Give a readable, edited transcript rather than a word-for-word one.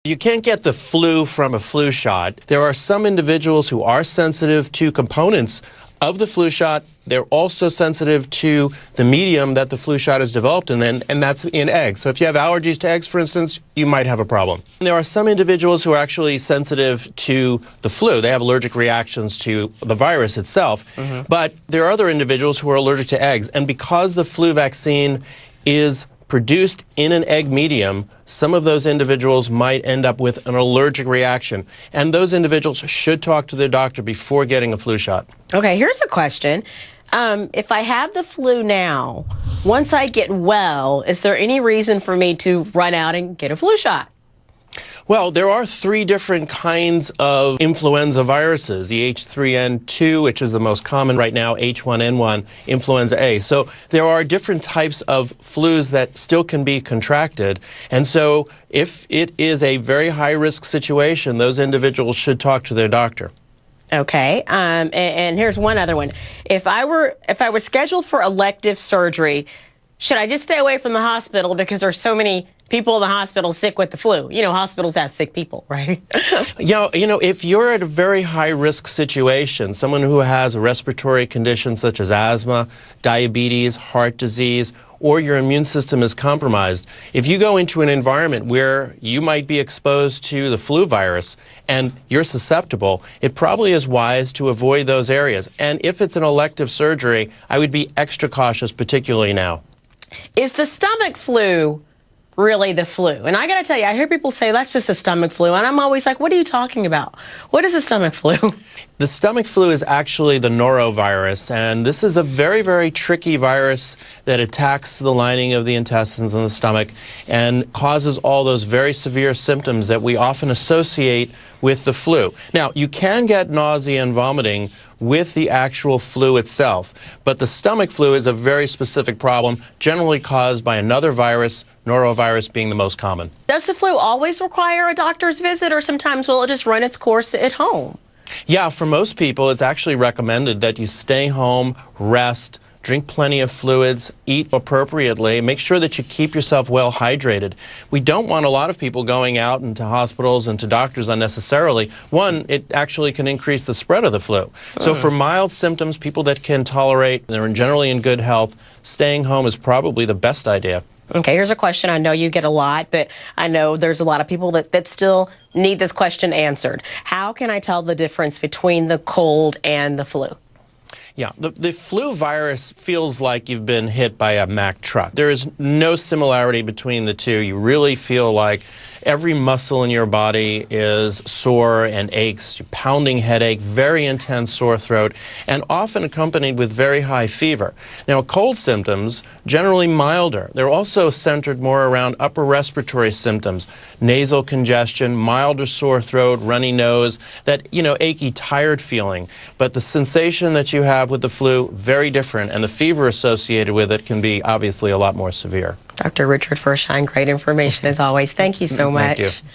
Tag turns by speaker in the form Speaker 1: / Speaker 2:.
Speaker 1: You can't get the flu from a flu shot. There are some individuals who are sensitive to components of the flu shot. They're also sensitive to the medium that the flu shot is developed in, and that's in eggs. So if you have allergies to eggs, for instance, you might have a problem. And there are some individuals who are actually sensitive to the flu. They have allergic reactions to the virus itself. But there are other individuals who are allergic to eggs. And because the flu vaccine is produced in an egg medium, some of those individuals might end up with an allergic reaction. And those individuals should talk to their doctor before getting a flu shot.
Speaker 2: Okay, here's a question. If I have the flu now, once I get well, is there any reason for me to run out and get a flu shot?
Speaker 1: Well, there are 3 different kinds of influenza viruses. The H3N2, which is the most common right now, H1N1, influenza A. So there are different types of flus that still can be contracted. And so if it is a very high-risk situation, those individuals should talk to their doctor.
Speaker 2: Okay, and here's one other one. If I were scheduled for elective surgery, should I just stay away from the hospital because there's so many people in the hospital sick with the flu? You know, hospitals have sick people, right?
Speaker 1: You know, if you're at a very high-risk situation, someone who has a respiratory condition such as asthma, diabetes, heart disease, or your immune system is compromised, if you go into an environment where you might be exposed to the flu virus and you're susceptible, it probably is wise to avoid those areas. And if it's an elective surgery, I would be extra cautious, particularly now.
Speaker 2: Is the stomach flu really the flu? And I got to tell you, I hear people say that's just a stomach flu, and I'm always like, what are you talking about? What is a stomach flu?
Speaker 1: The stomach flu is actually the norovirus, and this is a very, very tricky virus that attacks the lining of the intestines and the stomach and causes all those very severe symptoms that we often associate with the flu. Now, you can get nausea and vomiting with the actual flu itself, but the stomach flu is a very specific problem, generally caused by another virus, norovirus being the most common.
Speaker 2: Does the flu always require a doctor's visit, or sometimes will it just run its course at home?
Speaker 1: Yeah, for most people, it's actually recommended that you stay home, rest, drink plenty of fluids, eat appropriately, make sure that you keep yourself well hydrated. We don't want a lot of people going out into hospitals and to doctors unnecessarily. One, it actually can increase the spread of the flu. So for mild symptoms, people that can tolerate, they're generally in good health, staying home is probably the best idea.
Speaker 2: Okay, here's a question I know you get a lot, but I know there's a lot of people that still need this question answered. How can I tell the difference between the cold and the flu?
Speaker 1: Yeah, the flu virus feels like you've been hit by a Mack truck. There is no similarity between the two. You really feel like every muscle in your body is sore and aches, pounding headache, very intense sore throat, and often accompanied with very high fever. Now, cold symptoms, generally milder. They're also centered more around upper respiratory symptoms, nasal congestion, milder sore throat, runny nose, that, achy, tired feeling. But the sensation that you have with the flu, very different, and the fever associated with it can be obviously a lot more severe.
Speaker 2: Dr. Richard Firshein, great information as always. Thank you so much.
Speaker 1: Thank you.